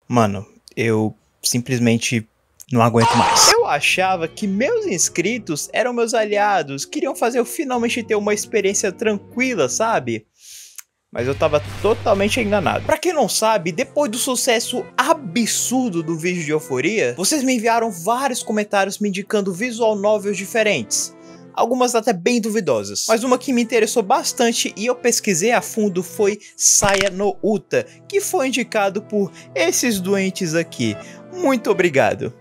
Mano, eu simplesmente não aguento mais. Eu achava que meus inscritos eram meus aliados, queriam fazer eu finalmente ter uma experiência tranquila, sabe? Mas eu tava totalmente enganado. Pra quem não sabe, depois do sucesso absurdo do vídeo de Euforia, vocês me enviaram vários comentários me indicando visual novels diferentes. Algumas até bem duvidosas. Mas uma que me interessou bastante e eu pesquisei a fundo foi Saya no Uta, que foi indicado por esses doentes aqui. Muito obrigado,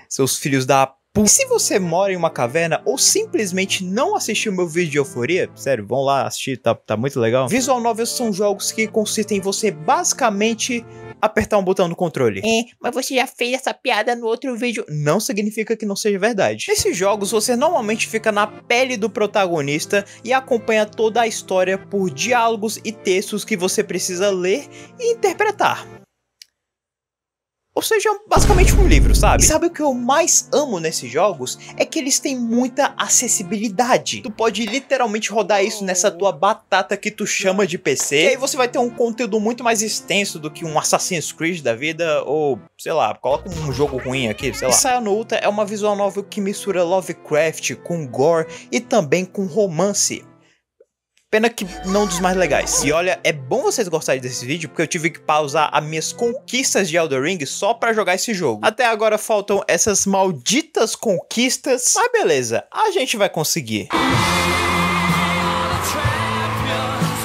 seus filhos da puta. E se você mora em uma caverna ou simplesmente não assistiu meu vídeo de Euforia, sério, vão lá assistir, tá muito legal. Visual novels são jogos que consistem em você basicamente apertar um botão no controle. Mas você já fez essa piada no outro vídeo. Não significa que não seja verdade. Nesses jogos você normalmente fica na pele do protagonista e acompanha toda a história por diálogos e textos que você precisa ler e interpretar. Ou seja, basicamente um livro, sabe? E sabe o que eu mais amo nesses jogos? É que eles têm muita acessibilidade. Tu pode literalmente rodar isso nessa tua batata que tu chama de PC. E aí você vai ter um conteúdo muito mais extenso do que um Assassin's Creed da vida. Ou, sei lá, coloca um jogo ruim aqui, sei lá. Saya no Uta é uma visual novel que mistura Lovecraft com gore e também com romance. Pena que não dos mais legais. E olha, é bom vocês gostarem desse vídeo, porque eu tive que pausar as minhas conquistas de Elden Ring só pra jogar esse jogo. Até agora faltam essas malditas conquistas, mas beleza, a gente vai conseguir.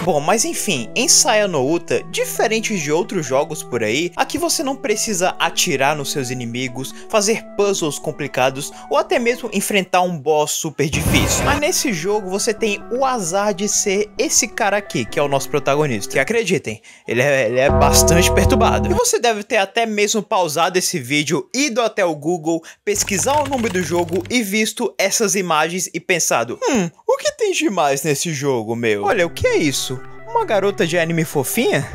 Bom, mas enfim, em Saya no Uta, diferente de outros jogos por aí, aqui você não precisa atirar nos seus inimigos, fazer puzzles complicados ou até mesmo enfrentar um boss super difícil. Mas nesse jogo você tem o azar de ser esse cara aqui, que é o nosso protagonista. E acreditem, ele é bastante perturbado. E você deve ter até mesmo pausado esse vídeo, ido até o Google, pesquisar o nome do jogo e visto essas imagens e pensado, o que tem de mais nesse jogo, meu? Olha, o que é isso? Uma garota de anime fofinha?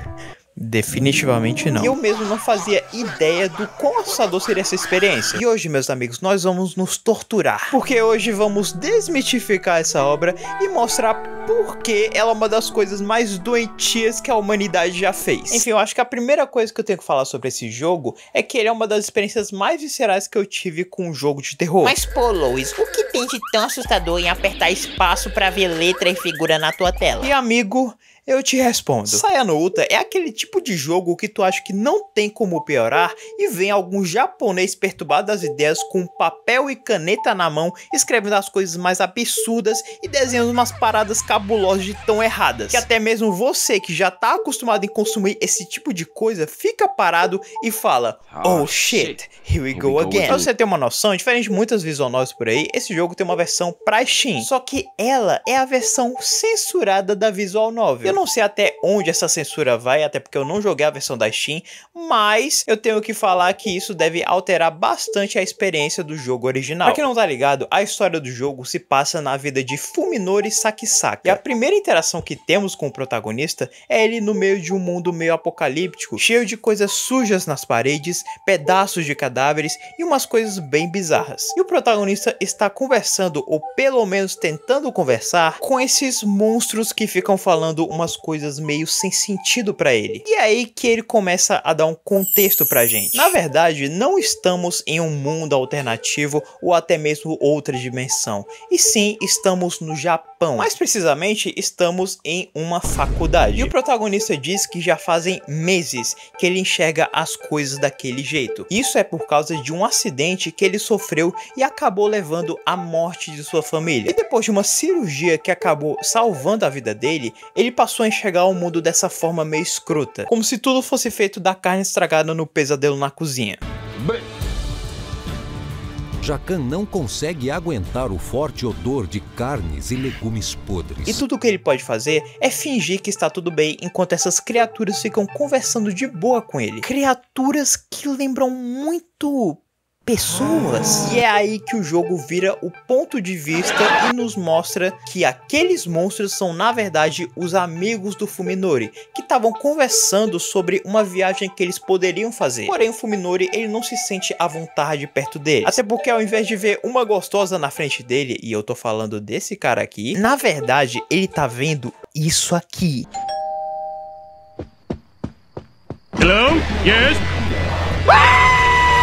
Definitivamente não. E eu mesmo não fazia ideia do quão assustador seria essa experiência. E hoje, meus amigos, nós vamos nos torturar. Porque hoje vamos desmitificar essa obra e mostrar por que ela é uma das coisas mais doentias que a humanidade já fez. Enfim, eu acho que a primeira coisa que eu tenho que falar sobre esse jogo é que ele é uma das experiências mais viscerais que eu tive com um jogo de terror. Mas pô, Lois, o que tem de tão assustador em apertar espaço pra ver letra e figura na tua tela? E amigo, eu te respondo. Saya no Uta é aquele tipo de jogo que tu acha que não tem como piorar e vem algum japonês perturbado das ideias com papel e caneta na mão, escrevendo as coisas mais absurdas e desenhando umas paradas cabulosas de tão erradas, que até mesmo você que já tá acostumado em consumir esse tipo de coisa, fica parado e fala, oh shit, here we go again. Pra você ter uma noção, diferente de muitas visual novels por aí, esse jogo tem uma versão pra Steam, só que ela é a versão censurada da visual novel. Eu não sei até onde essa censura vai, até porque eu não joguei a versão da Steam, mas eu tenho que falar que isso deve alterar bastante a experiência do jogo original. Pra quem não tá ligado, a história do jogo se passa na vida de Fuminori Sakisaka. E a primeira interação que temos com o protagonista é ele no meio de um mundo meio apocalíptico, cheio de coisas sujas nas paredes, pedaços de cadáveres e umas coisas bem bizarras. E o protagonista está conversando, ou pelo menos tentando conversar, com esses monstros que ficam falando umas coisas meio sem sentido pra ele. E é aí que ele começa a dar um contexto pra gente. Na verdade, não estamos em um mundo alternativo ou até mesmo outra dimensão. E sim, estamos no Japão. Mais precisamente, estamos em uma faculdade. E o protagonista diz que já fazem meses que ele enxerga as coisas daquele jeito. Isso é por causa de um acidente que ele sofreu e acabou levando à morte de sua família. E depois de uma cirurgia que acabou salvando a vida dele, ele passou a enxergar o mundo dessa forma meio escrota, como se tudo fosse feito da carne estragada no pesadelo na cozinha. Jacan não consegue aguentar o forte odor de carnes e legumes podres. E tudo que ele pode fazer é fingir que está tudo bem, enquanto essas criaturas ficam conversando de boa com ele. Criaturas que lembram muito pessoas. E é aí que o jogo vira o ponto de vista e nos mostra que aqueles monstros são na verdade os amigos do Fuminori, que estavam conversando sobre uma viagem que eles poderiam fazer. Porém o Fuminori, ele não se sente à vontade perto deles, até porque ao invés de ver uma gostosa na frente dele, e eu tô falando desse cara aqui, na verdade ele tá vendo isso aqui. Hello? Yes?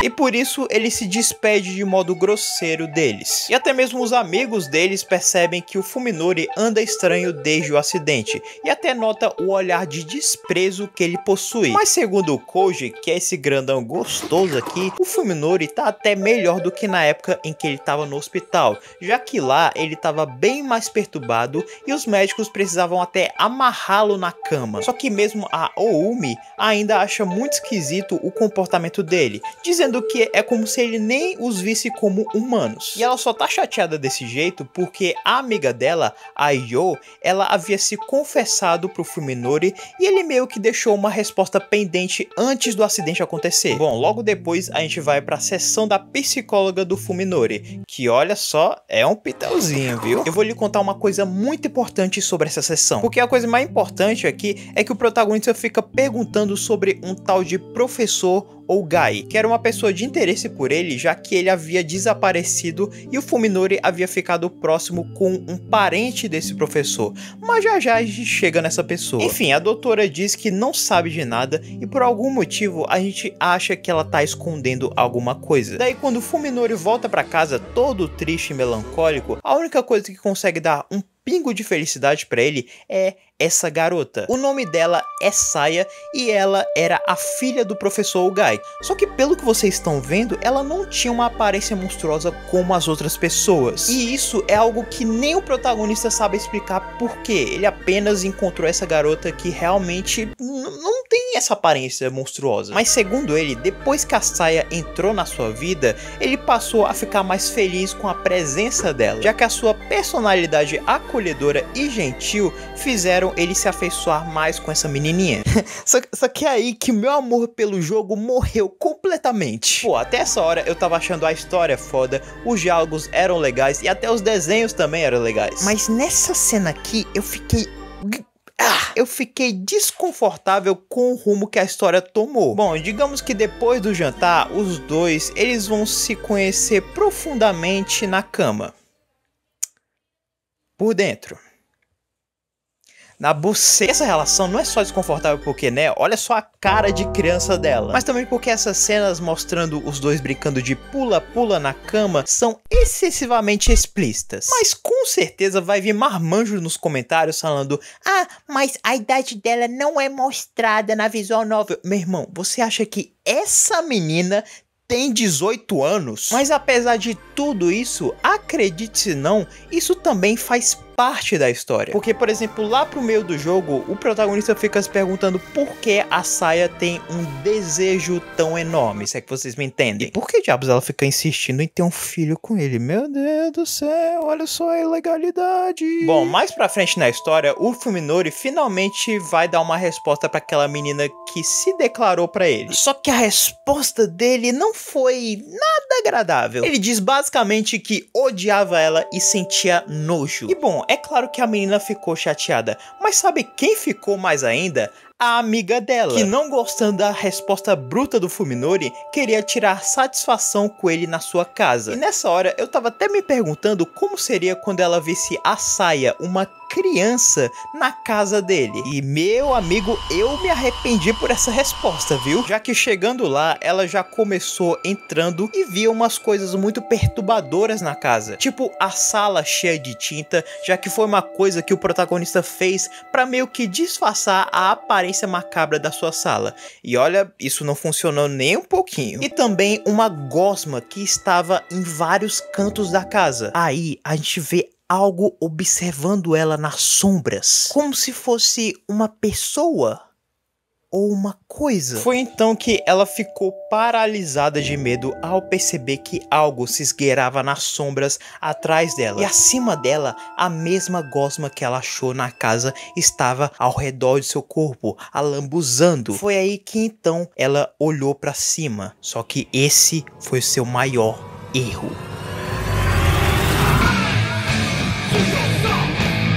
E por isso ele se despede de modo grosseiro deles. E até mesmo os amigos deles percebem que o Fuminori anda estranho desde o acidente, e até nota o olhar de desprezo que ele possui. Mas segundo o Koji, que é esse grandão gostoso aqui, o Fuminori tá até melhor do que na época em que ele estava no hospital, já que lá ele estava bem mais perturbado e os médicos precisavam até amarrá-lo na cama. Só que mesmo a Oumi ainda acha muito esquisito o comportamento dele, dizendo que é como se ele nem os visse como humanos. E ela só tá chateada desse jeito porque a amiga dela, a Yo, ela havia se confessado pro Fuminori e ele meio que deixou uma resposta pendente antes do acidente acontecer. Bom, logo depois a gente vai pra sessão da psicóloga do Fuminori, que olha só, é um pitelzinho, viu? Eu vou lhe contar uma coisa muito importante sobre essa sessão, porque a coisa mais importante aqui é que o protagonista fica perguntando sobre um tal de professor ou Gai, que era uma pessoa de interesse por ele, já que ele havia desaparecido e o Fuminori havia ficado próximo com um parente desse professor, mas já a gente chega nessa pessoa. Enfim, a doutora diz que não sabe de nada e por algum motivo a gente acha que ela tá escondendo alguma coisa. Daí quando o Fuminori volta pra casa todo triste e melancólico, a única coisa que consegue dar um pingo de felicidade pra ele é essa garota. O nome dela é Saya e ela era a filha do professor Gai. Só que pelo que vocês estão vendo, ela não tinha uma aparência monstruosa como as outras pessoas. E isso é algo que nem o protagonista sabe explicar por quê. Ele apenas encontrou essa garota que realmente não tem essa aparência monstruosa. Mas segundo ele, depois que a Saya entrou na sua vida, ele passou a ficar mais feliz com a presença dela, já que a sua personalidade acolhedora e gentil fizeram ele se afeiçoar mais com essa menininha. só que é aí que meu amor pelo jogo morreu completamente. Pô, até essa hora eu tava achando a história foda, os diálogos eram legais e até os desenhos também eram legais. Mas nessa cena aqui eu fiquei desconfortável com o rumo que a história tomou. Bom, digamos que depois do jantar, os dois, eles vão se conhecer profundamente na cama. Por dentro. Na buceta. Essa relação não é só desconfortável porque, né, olha só a cara de criança dela, mas também porque essas cenas mostrando os dois brincando de pula-pula na cama são excessivamente explícitas. Mas com certeza vai vir marmanjo nos comentários falando: ah, mas a idade dela não é mostrada na visual novel. Meu irmão, você acha que essa menina tem 18 anos? Mas apesar de tudo isso, acredite se não, isso também faz parte da história. Porque, por exemplo, lá pro meio do jogo, o protagonista fica se perguntando por que a Saya tem um desejo tão enorme, se é que vocês me entendem. E por que diabos ela fica insistindo em ter um filho com ele? Meu Deus do céu, olha só a ilegalidade. Bom, mais pra frente na história, o Fuminori finalmente vai dar uma resposta pra aquela menina que se declarou pra ele. Só que a resposta dele não foi nada agradável. Ele diz basicamente que odiava ela e sentia nojo. E bom, é claro que a menina ficou chateada, mas sabe quem ficou mais ainda? A amiga dela, que não gostando da resposta bruta do Fuminori, queria tirar satisfação com ele na sua casa. E nessa hora eu tava até me perguntando como seria quando ela visse a Saya, uma criança, na casa dele. E meu amigo, eu me arrependi por essa resposta, viu? Já que chegando lá, ela já começou entrando e via umas coisas muito perturbadoras na casa. Tipo a sala cheia de tinta, já que foi uma coisa que o protagonista fez pra meio que disfarçar a aparência macabra da sua sala. E olha, isso não funcionou nem um pouquinho. E também uma gosma que estava em vários cantos da casa. Aí a gente vê algo observando ela nas sombras, como se fosse uma pessoa ou uma coisa. Foi então que ela ficou paralisada de medo ao perceber que algo se esgueirava nas sombras atrás dela. E acima dela, a mesma gosma que ela achou na casa estava ao redor de seu corpo, a lambuzando. Foi aí que então ela olhou para cima. Só que esse foi o seu maior erro.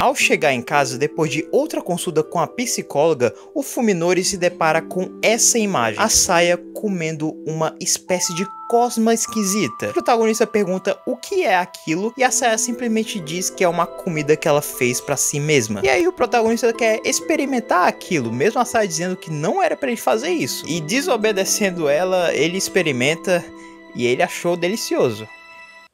Ao chegar em casa, depois de outra consulta com a psicóloga, o Fuminori se depara com essa imagem. A Saya comendo uma espécie de cosma esquisita. O protagonista pergunta o que é aquilo e a Saya simplesmente diz que é uma comida que ela fez pra si mesma. E aí o protagonista quer experimentar aquilo, mesmo a Saya dizendo que não era pra ele fazer isso. E desobedecendo ela, ele experimenta e ele achou delicioso.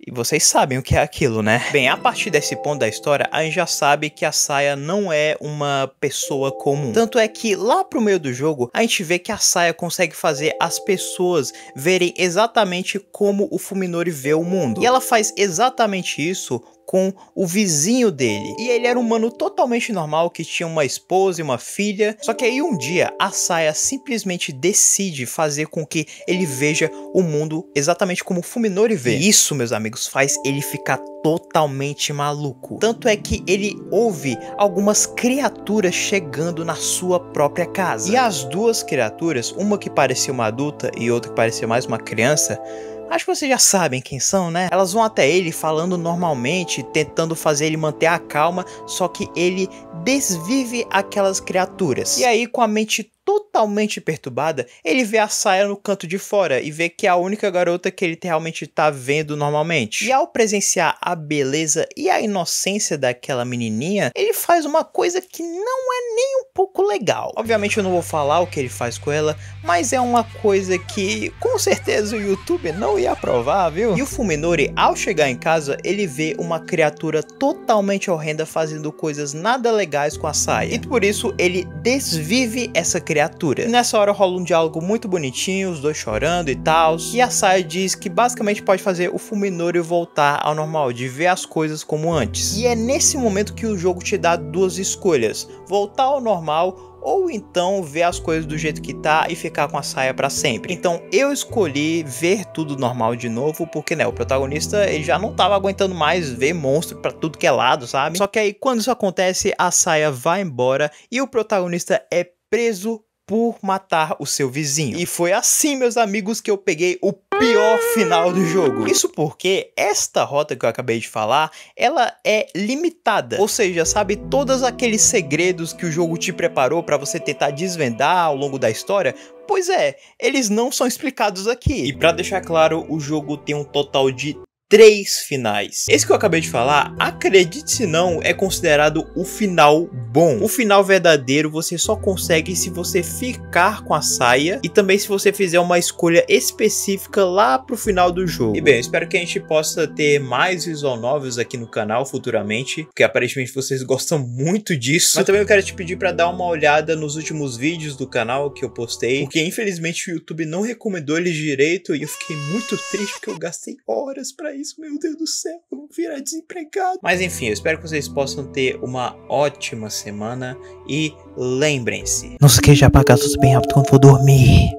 E vocês sabem o que é aquilo, né? Bem, a partir desse ponto da história, a gente já sabe que a Saya não é uma pessoa comum. Tanto é que lá pro meio do jogo, a gente vê que a Saya consegue fazer as pessoas verem exatamente como o Fuminori vê o mundo. E ela faz exatamente isso com o vizinho dele. E ele era um humano totalmente normal, que tinha uma esposa e uma filha. Só que aí um dia, a Saya simplesmente decide fazer com que ele veja o mundo exatamente como o Fuminori vê. E isso, meus amigos, faz ele ficar totalmente maluco. Tanto é que ele ouve algumas criaturas chegando na sua própria casa. E as duas criaturas, uma que parecia uma adulta e outra que parecia mais uma criança, acho que vocês já sabem quem são, né? Elas vão até ele falando normalmente, tentando fazer ele manter a calma, só que ele desvive aquelas criaturas. E aí, com a mente totalmente perturbada, ele vê a Saya no canto de fora e vê que é a única garota que ele realmente tá vendo normalmente. E ao presenciar a beleza e a inocência daquela menininha, ele faz uma coisa que não é nem um pouco legal. Obviamente eu não vou falar o que ele faz com ela, mas é uma coisa que com certeza o YouTube não ia aprovar, viu? E o Fuminori, ao chegar em casa, ele vê uma criatura totalmente horrenda fazendo coisas nada legais com a Saya. E por isso ele desvive essa criatura. E nessa hora rola um diálogo muito bonitinho, os dois chorando e tal. E a Saya diz que basicamente pode fazer o Fuminori voltar ao normal, de ver as coisas como antes. E é nesse momento que o jogo te dá duas escolhas: voltar ao normal ou então ver as coisas do jeito que tá e ficar com a Saya pra sempre. Então eu escolhi ver tudo normal de novo, porque né, o protagonista ele já não tava aguentando mais ver monstro pra tudo que é lado, sabe? Só que aí quando isso acontece, a Saya vai embora e o protagonista é preso por matar o seu vizinho. E foi assim, meus amigos, que eu peguei o pior final do jogo. Isso porque esta rota que eu acabei de falar, ela é limitada. Ou seja, sabe, todos aqueles segredos que o jogo te preparou para você tentar desvendar ao longo da história, pois é, eles não são explicados aqui. E para deixar claro, o jogo tem um total de 3 finais. Esse que eu acabei de falar, acredite se não, é considerado o final bom. O final verdadeiro você só consegue se você ficar com a Saya e também se você fizer uma escolha específica lá pro final do jogo. E bem, eu espero que a gente possa ter mais visual novels aqui no canal futuramente, porque aparentemente vocês gostam muito disso. Mas também eu quero te pedir para dar uma olhada nos últimos vídeos do canal que eu postei, porque infelizmente o YouTube não recomendou eles direito e eu fiquei muito triste porque eu gastei horas para isso. Meu Deus do céu, eu vou virar desempregado. Mas enfim, eu espero que vocês possam ter uma ótima semana e lembrem-se: não se queijar pra cá, tudo bem rápido quando for dormir.